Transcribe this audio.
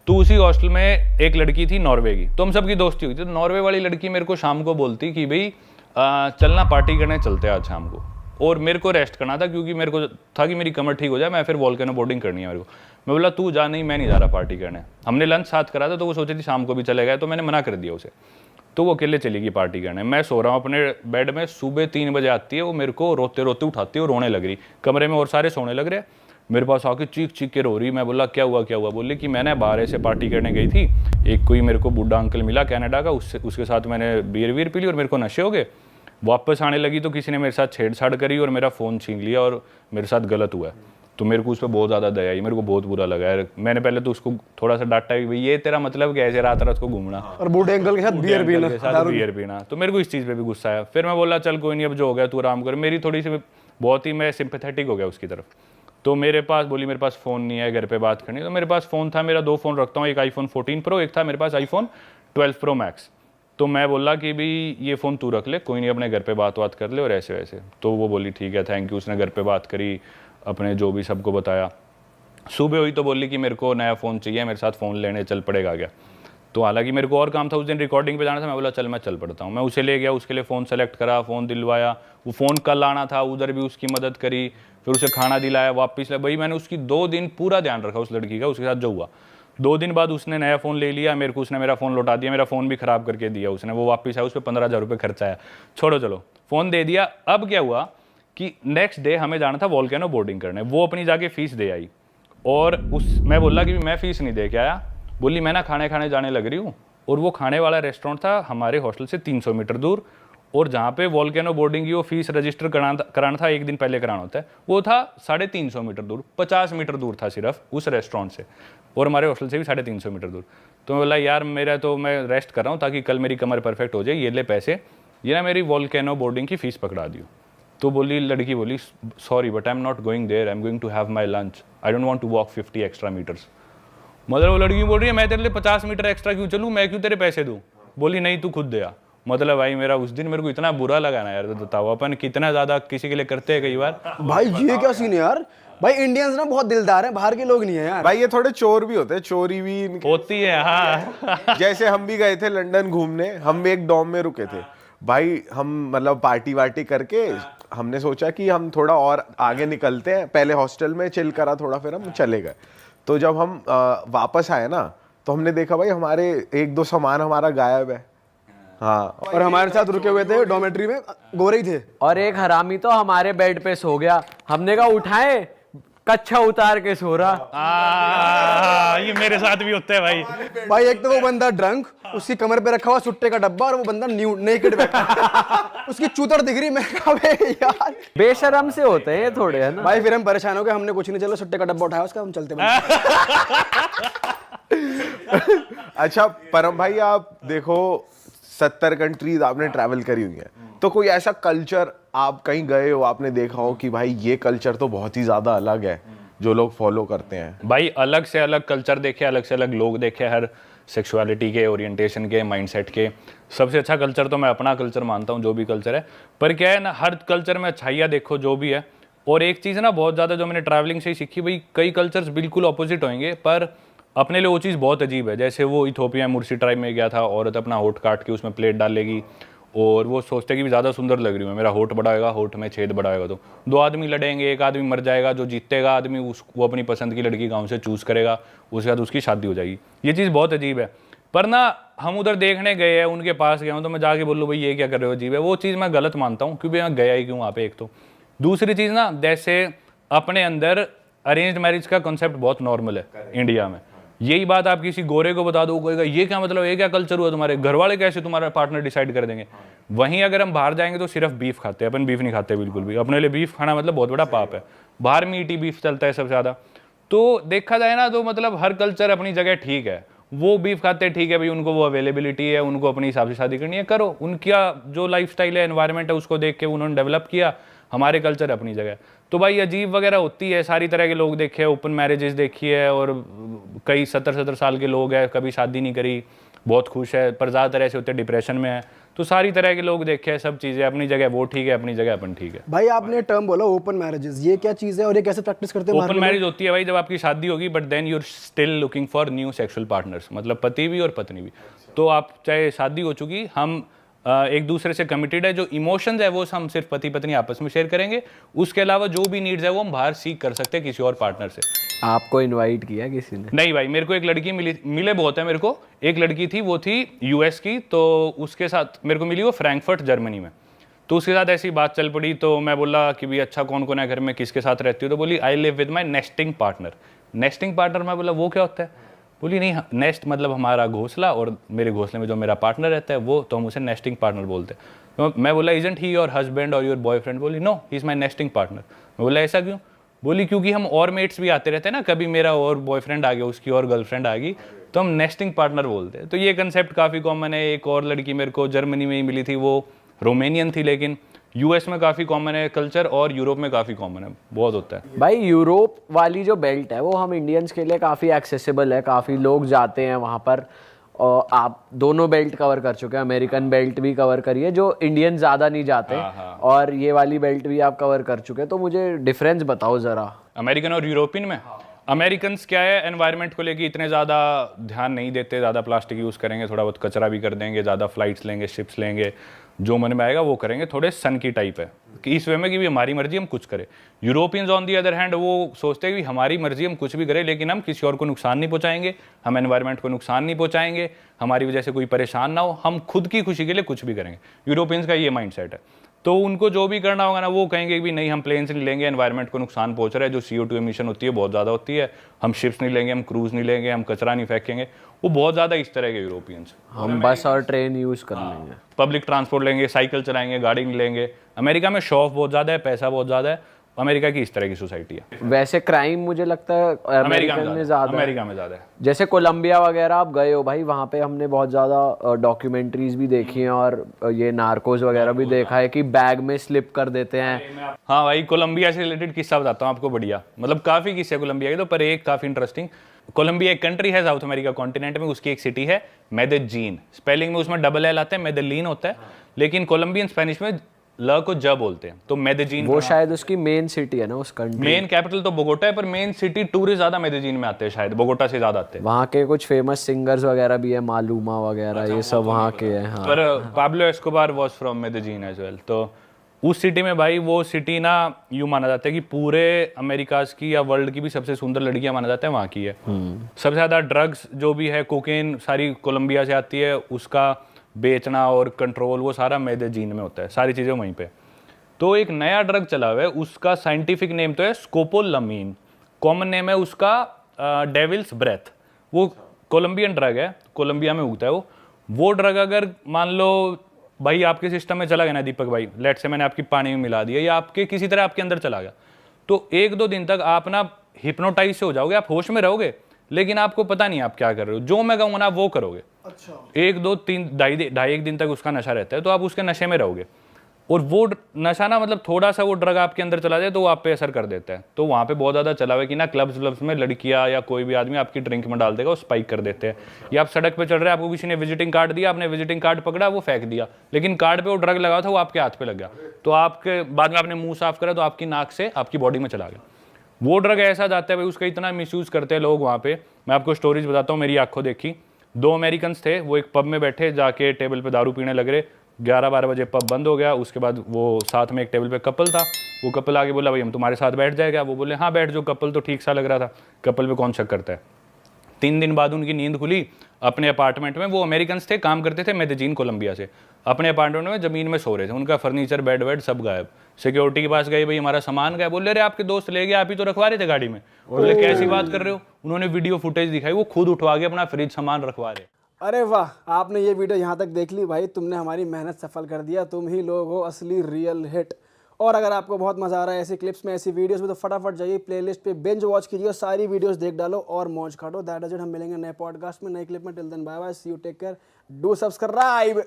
तो उसी हॉस्टल में एक लड़की थी नॉर्वे की, तो हम सबकी दोस्ती हुई थी। तो नॉर्वे वाली लड़की मेरे को शाम को बोलती कि भाई चलना पार्टी करने चलते हैं आज शाम को। और मेरे को रेस्ट करना था क्योंकि मेरे को था कि मेरी कमर ठीक हो जाए, मैं फिर वॉल्केनो बोर्डिंग करनी है मेरे को। मैं बोला तू जा, नहीं मैं नहीं जा रहा पार्टी करने। हमने लंच साथ करा था तो वो सोची थी शाम को भी चले गए, तो मैंने मना कर दिया उसे। तो वो अकेले चली गई पार्टी करने। मैं सो रहा हूँ अपने बेड में, सुबह 3 बजे आती है वो, मेरे को रोते रोते उठाती है और रोने लग रही। कमरे में और सारे सोने लग रहे, मेरे पास आके चीख चीख के रो रही। मैं बोला क्या हुआ क्या हुआ? बोली कि मैंने बाहर ऐसे पार्टी करने गई थी, एक कोई मेरे को बूढ़ा अंकल मिला कनाडा का, उसके साथ मैंने बियर वीर पी ली और मेरे को नशे हो गए। वापस आने लगी तो किसी ने मेरे साथ छेड़छाड़ करी और मेरा फ़ोन छीन लिया और मेरे साथ गलत हुआ है। तो मेरे को उस पर बहुत ज़्यादा दया आई, मेरे को बहुत बुरा लगा यार। मैंने पहले तो उसको थोड़ा सा डांटा कि भाई ये तेरा मतलब क्या है रात रात को घूमना और बूढ़े अंकल के साथ बियर पीना। तो मेरे को इस चीज़ पे भी गुस्सा आया। फिर मैं बोला चल कोई नहीं, अब जो हो गया तू आराम कर। मेरी थोड़ी सी बहुत ही मैं सिंपैथेटिक हो गया उसकी तरफ। तो मेरे पास बोली मेरे पास फ़ोन नहीं है, घर पे बात करनी। तो मेरे पास फ़ोन था, मेरा 2 फ़ोन रखता हूँ, एक iPhone 14 Pro, एक था मेरे पास iPhone 12 Pro Max। तो मैं बोला कि भाई ये फ़ोन तू रख ले, कोई नहीं अपने घर पे बात कर ले और ऐसे वैसे। तो वो बोली ठीक है थैंक यू। उसने घर पे बात करी, अपने जो भी सबको बताया। सुबह हुई तो बोली कि मेरे को नया फ़ोन चाहिए, मेरे साथ फ़ोन लेने चल पड़ेगा क्या? तो हालांकि मेरे को और काम था, उस दिन रिकॉर्डिंग पे जाना था। मैं बोला चल मैं चल पड़ता हूँ। मैं उसे ले गया, उसके लिए फ़ोन सेलेक्ट करा, फ़ोन दिलवाया। वो फ़ोन कल आना था, उधर भी उसकी मदद करी, फिर उसे खाना दिलाया, वापस ले। भाई मैंने उसकी 2 दिन पूरा ध्यान रखा उस लड़की का, उसके साथ जो हुआ। 2 दिन बाद उसने नया फ़ोन ले लिया मेरे को, उसने मेरा फ़ोन लौटा दिया, मेरा फ़ोन भी ख़राब करके दिया उसने। वो वापस आया, उस पर 15,000 रुपये खर्चा आया। छोड़ो चलो, फ़ोन दे दिया। अब क्या हुआ कि नेक्स्ट डे हमें जाना था वॉल्केनो बोर्डिंग करने। वो अपनी जाके फ़ीस दे आई और मैं बोला कि मैं फ़ीस नहीं दे के आया। बोली मैं ना खाने जाने लग रही हूँ। और वो खाने वाला रेस्टोरेंट था हमारे हॉस्टल से 300 मीटर दूर, और जहाँ पे वॉल्केनो बोर्डिंग की वो फीस रजिस्टर कराना था, एक दिन पहले कराना होता है, वो था 350 मीटर दूर, 50 मीटर दूर था सिर्फ उस रेस्टोरेंट से, और हमारे हॉस्टल से भी 350 मीटर दूर। तो मैं बोला यार मेरा तो मैं रेस्ट कर रहा हूँ ताकि कल मेरी कमर परफेक्ट हो जाए, ये ले पैसे, ये ना मेरी वॉल्केनो बोर्डिंग की फ़ीस पकड़ा दियो। तो बोली लड़की बोली sorry but I am not going there, I am going to have my lunch, I don't want to walk 50 extra metres. मतलब वो लड़की बोल रही है मैं तेरे लिए 50 मीटर एक्स्ट्रा क्यों चलूँ, मैं क्यों तेरे पैसे दूँ? बोली नहीं तू खुद दे। मतलब भाई मेरा उस दिन मेरे को इतना बुरा लगा ना यार। तो बताओ अपन कितना ज़्यादा किसी के लिए करते हैं कई बार। भाई ये क्या सीन है यार? भाई इंडियंस ना बहुत दिलदार हैं, बाहर के लोग नहीं है यार। भाई ये थोड़े चोर भी होते हैं, चोरी भी होती है हाँ। जैसे हम भी गए थे लंदन घूमने, हम भी एक डॉम में रुके थे भाई। हम मतलब पार्टी वार्टी करके हमने सोचा कि हम थोड़ा और आगे निकलते हैं, पहले हॉस्टल में चिल करा थोड़ा, फिर हम चले गए। तो जब हम वापस आए ना तो हमने देखा भाई हमारे 1-2 सामान हमारा गायब है। हाँ, और हमारे साथ रुके हुए थे डॉर्मेट्री में गोरे ही थे। और एक हरामी तो हमारे बेड पे सो गया, हमने कहा उठाए, कच्छा उतार के सो रहा। ये मेरे साथ भी होता है भाई। भाई एक तो वो बंदा ड्रंक, उसकी कमर पे रखा हुआ सुट्टे का डब्बा, और वो बंदा नेकेड बैठा उसकी चूतर दिख रही। मैं कहा यार बेशरम से होते हैं थोड़े, है ना भाई। फिर हम परेशान हो गए, हमने कुछ नहीं, चलो सुट्टे का डब्बा उठाया उसका, हम चलते अच्छा परम भाई आप देखो 70 कंट्रीज आपने ट्रैवल करी हुई है, तो कोई ऐसा कल्चर आप कहीं गए हो, आपने देखा हो कि भाई ये कल्चर तो बहुत ही ज्यादा अलग है जो लोग फॉलो करते हैं? भाई अलग से अलग कल्चर देखे, अलग से अलग लोग देखे, हर सेक्सुअलिटी के, ओरिएंटेशन के, माइंडसेट के। सबसे अच्छा कल्चर तो मैं अपना कल्चर मानता हूँ, जो भी कल्चर है। पर क्या है ना, हर कल्चर में अच्छाइयाँ देखो जो भी है। और एक चीज़ ना बहुत ज़्यादा जो मैंने ट्रैवलिंग से ही सीखी, भाई कई कल्चर्स बिल्कुल अपोजिट होंगे पर अपने लिए वो चीज़ बहुत अजीब है। जैसे वो इथोपिया मुर्सी ट्राइब में गया था, औरत अपना होठ काट के उसमें प्लेट डाल लेगी और वो सोचते कि भी ज़्यादा सुंदर लग रही हूँ, मेरा होठ बड़ा होगा, होठ में छेद बड़ा होगा। तो 2 आदमी लड़ेंगे, एक आदमी मर जाएगा, जो जीतेगा आदमी वो अपनी पसंद की लड़की गाँव से चूज़ करेगा, उसके बाद उसकी शादी हो जाएगी। ये चीज़ बहुत अजीब है। पर ना हम उधर देखने गए हैं, उनके पास गया हूँ, तो मैं जाके बोलूँ भाई ये क्या कर रहे हो, अजीब है। वो चीज़ मैं गलत मानता हूँ क्योंकि मैं गया ही क्यों वहाँ पे। एक तो दूसरी चीज़ ना, जैसे अपने अंदर अरेंज मैरिज का कॉन्सेप्ट बहुत नॉर्मल है इंडिया में। यही बात आप किसी गोरे को बता दो, कहेगा ये क्या मतलब, ये क्या कल्चर हुआ, तुम्हारे घर वाले कैसे तुम्हारा पार्टनर डिसाइड कर देंगे। वहीं अगर हम बाहर जाएंगे तो सिर्फ बीफ खाते हैं, अपन बीफ नहीं खाते बिल्कुल भी। अपने लिए बीफ खाना मतलब बहुत बड़ा पाप है। बाहर मीठी बीफ चलता है सबसे ज़्यादा। तो देखा जाए ना तो मतलब हर कल्चर अपनी जगह ठीक है। वो बीफ खाते हैं ठीक है भाई, उनको वो अवेलेबिलिटी है, उनको अपने हिसाब से शादी करनी है, करो। उनका जो लाइफस्टाइल है, एनवायरनमेंट है, उसको देख के उन्होंने डेवलप किया। हमारे कल्चर अपनी जगह। तो भाई अजीब वगैरह होती है, सारी तरह के लोग देखे, ओपन मैरिजेस देखी है, और कई 70 साल के लोग हैं, कभी शादी नहीं करी, बहुत खुश है, पर ज़्यादातर ऐसे होते हैं डिप्रेशन में है। तो सारी तरह के लोग देखे हैं, सब चीज़ें अपनी जगह वो ठीक है, अपनी जगह अपन ठीक है। भाई आपने टर्म बोला ओपन मैरिजेस, ये क्या चीज़ है और ये कैसे प्रैक्टिस करते हैं? ओपन मैरिज होती है भाई जब आपकी शादी होगी, but then you are still looking for new sexual partners, मतलब पति भी और पत्नी भी। तो आप चाहे शादी हो चुकी, हम एक दूसरे से कमिटेड है, जो इमोशंस है वो हम सिर्फ पति पत्नी आपस में शेयर करेंगे, उसके अलावा जो भी नीड्स है वो हम बाहर सीख कर सकते हैं किसी और पार्टनर से। आपको इनवाइट किया किसी ने? नहीं भाई, मेरे को एक लड़की मिले बहुत है मेरे को। एक लड़की थी, वो थी यूएस की, तो उसके साथ मेरे को मिली वो फ्रैंकफर्ट जर्मनी में। तो उसके साथ ऐसी बात चल पड़ी, तो मैं बोला कि भी अच्छा कौन कौन है घर में, किसके साथ रहती हो? तो बोली I live with my nesting partner. Nesting partner, मैं बोला वो क्या होता है? बोली नहीं, नेस्ट मतलब हमारा घोंसला, और मेरे घोंसले में जो मेरा पार्टनर रहता है वो, तो हम उसे नेस्टिंग पार्टनर बोलते हैं। तो मैं बोला इजंट ही योर हस्बैंड और योर बॉयफ्रेंड? बोली no, he is my nesting partner. मैं बोला ऐसा क्यों? बोली क्योंकि हम और मेट्स भी आते रहते हैं ना, कभी मेरा और बॉयफ्रेंड आ गया, उसकी और गर्लफ्रेंड आ गई, तो हम नेस्टिंग पार्टनर बोलते हैं। तो ये कंसेप्ट काफ़ी कॉमन है। एक और लड़की मेरे को जर्मनी में ही मिली थी, वो रोमेनियन थी, लेकिन यूएस में काफ़ी कॉमन है कल्चर, और यूरोप में काफ़ी कॉमन है, बहुत होता है। भाई यूरोप वाली जो बेल्ट है वो हम इंडियंस के लिए काफ़ी एक्सेसिबल है, काफ़ी लोग जाते हैं वहाँ पर। और आप दोनों बेल्ट कवर कर चुके हैं, अमेरिकन बेल्ट भी कवर करी है जो इंडियन ज़्यादा नहीं जाते, और ये वाली बेल्ट भी आप कवर कर चुके हैं। तो मुझे डिफरेंस बताओ ज़रा अमेरिकन और यूरोपियन में। अमेरिकन्स क्या है, एनवायरनमेंट को लेके इतने ज़्यादा ध्यान नहीं देते, ज़्यादा प्लास्टिक यूज़ करेंगे, थोड़ा बहुत कचरा भी कर देंगे, ज़्यादा फ्लाइट्स लेंगे, शिप्स लेंगे, जो मन में आएगा वो करेंगे। थोड़े सन की टाइप है कि इस वे में कि भी हमारी मर्जी हम कुछ करें। Europeans on the other hand वो सोचते हैं कि हमारी मर्जी हम कुछ भी करें, लेकिन हम किसी और को नुकसान नहीं पहुंचाएंगे, हम एनवायरनमेंट को नुकसान नहीं पहुंचाएंगे, हमारी वजह से कोई परेशान ना हो, हम खुद की खुशी के लिए कुछ भी करेंगे। यूरोपियंस का ये माइंडसेट है। तो उनको जो भी करना होगा ना, वो कहेंगे कि नहीं हम प्लेन्स नहीं लेंगे, एनवायरनमेंट को नुकसान पहुंच रहा है, जो CO2 एमिशन होती है बहुत ज़्यादा होती है, हम शिप्स नहीं लेंगे, हम क्रूज नहीं लेंगे, हम कचरा नहीं फेंकेंगे। वो बहुत ज़्यादा इस तरह के यूरोपियंस। हम बस और ट्रेन यूज़ कर लेंगे, पब्लिक ट्रांसपोर्ट लेंगे, साइकिल चलाएंगे, गाड़ी नहीं लेंगे। अमेरिका में शो ऑफ बहुत ज़्यादा है, पैसा बहुत ज़्यादा है। अमेरिका की इस तरह की सोसाइटी है। वैसे क्राइम मुझे लगता है अमेरिका में ज़्यादा है। अमेरिका में ज़्यादा है। जैसे कोलंबिया वगैरह आप गए हो भाई, वहाँ पे हमने बहुत ज़्यादा डॉक्यूमेंट्रीज भी देखी हैं, और ये नार्कोस वगैरह भी देखा है कि बैग में स्लिप कर देते हैं। हाँ भाई, कोलंबिया से रिलेटेड किस्सा बताता हूँ आपको, बढ़िया, मतलब काफ़ी किस्से कोलंबिया के, तो पर एक काफ़ी इंटरेस्टिंग। कोलंबिया एक कंट्री है साउथ अमेरिका कॉन्टिनेंट में, उसकी एक सिटी है मेदेजीन। स्पेलिंग में उसमें डबल एल आता है, मेदेलीन होता है, लेकिन कोलंबियन स्पेनिश में ल को ज बोलते हैं, तो मेदेजीन। वो शायद उसकी मेन सिटी है ना उस कंट्री। मेन कैपिटल तो बोगोटा है, पर मेन सिटी टूरिस्ट ज्यादा मेदेजीन में आते हैं, शायद बोगोटा से ज्यादा आते हैं। वहाँ के कुछ फेमस सिंगर्स वगैरह भी है, मालूमा वगैरह, ये सब वहाँ के हैं। हाँ, पर Pablo Escobar was from Medellin as well. तो उस सिटी में भाई, वो सिटी ना यूँ माना जाता है कि पूरे अमेरिकाज की या वर्ल्ड की भी सबसे सुंदर लड़कियां माना जाता है वहाँ की है। सबसे ज़्यादा ड्रग्स जो भी है, कोकेन सारी कोलंबिया से आती है, उसका बेचना और कंट्रोल वो सारा मेदेजीन में होता है, सारी चीज़ें वहीं पे। तो एक नया ड्रग चला हुआ है, उसका साइंटिफिक नेम तो है स्कोपोलामीन, कॉमन नेम है उसका डेविल्स ब्रेथ। वो कोलंबियन ड्रग है, कोलंबिया में उगता है वो ड्रग अगर मान लो भाई आपके सिस्टम में चला गया ना दीपक भाई, लेट से मैंने आपकी पानी में मिला दिया, या आपके किसी तरह आपके अंदर चला गया, तो 1-2 दिन तक आप ना हिप्नोटाइज से हो जाओगे, आप होश में रहोगे, लेकिन आपको पता नहीं आप क्या कर रहे हो, जो मैं कहूँगा ना वो करोगे। अच्छा। 1-2-3 ढाई 1 दिन तक उसका नशा रहता है, तो आप उसके नशे में रहोगे। और वो नशा ना, मतलब थोड़ा सा वो ड्रग आपके अंदर चला जाए तो वो आप पे असर कर देता है। तो वहाँ पे बहुत ज़्यादा चला हुआ है कि ना क्लब्स में लड़कियाँ या कोई भी आदमी आपकी ड्रिंक में डाल देगा, वो स्पाइक कर देते हैं। या आप सड़क पे चल रहे हैं, आपको किसी ने विजिटिंग कार्ड दिया, आपने विजिटिंग कार्ड पकड़ा, वो फेंक दिया, लेकिन कार्ड पे वो ड्रग लगा था, वो आपके हाथ पे लग गया, तो आपके बाद में आपने मुंह साफ करा तो आपकी नाक से आपकी बॉडी में चला गया। वो ड्रग ऐसा जाता है भाई, उसका इतना मिसयूज़ करते हैं लोग वहाँ पे। मैं आपको स्टोरीज बताता हूँ, मेरी आंखों देखी। 2 अमेरिकन्स थे, वो एक पब में बैठे, जाके टेबल पे दारू पीने लग रहे। 11-12 बजे पब बंद हो गया। उसके बाद वो साथ में एक टेबल पे कपल था, वो कपल आगे बोला भाई हम तुम्हारे साथ बैठ जाएगा। वो बोले हाँ बैठ, जो कपल तो ठीक सा लग रहा था, कपल पे कौन शक करता है। 3 दिन बाद उनकी नींद खुली अपने अपार्टमेंट में। वो अमेरिकन्स थे, काम करते थे मेदेजीन कोलंबिया से। अपने अपार्टमेंट में ज़मीन में सो रहे थे, उनका फर्नीचर बेड वेड सब गायब। सिक्योरिटी के पास गए, भाई हमारा सामान गायब। बोले अरे आपके दोस्त ले गए, आप ही तो रखवा रहे थे गाड़ी में। बोले कैसी बात कर रहे हो। उन्होंने वीडियो फुटेज दिखाई, वो खुद उठवा के अपना फ्रिज सामान रखवा रहे। अरे वाह, आपने ये वीडियो यहाँ तक देख ली भाई, तुमने हमारी मेहनत सफल कर दिया। तुम ही लोग हो असली रियल हिट। और अगर आपको बहुत मजा आ रहा है ऐसी क्लिप्स में, ऐसी वीडियोस में, तो फटाफट जाइए प्लेलिस्ट पे, बिंज वॉच कीजिए, सारी वीडियोस देख डालो और मौज काटो। That is it. हम मिलेंगे नए पॉडकास्ट में, नए क्लिप में। Till then bye bye, see you, take care, do subscribe.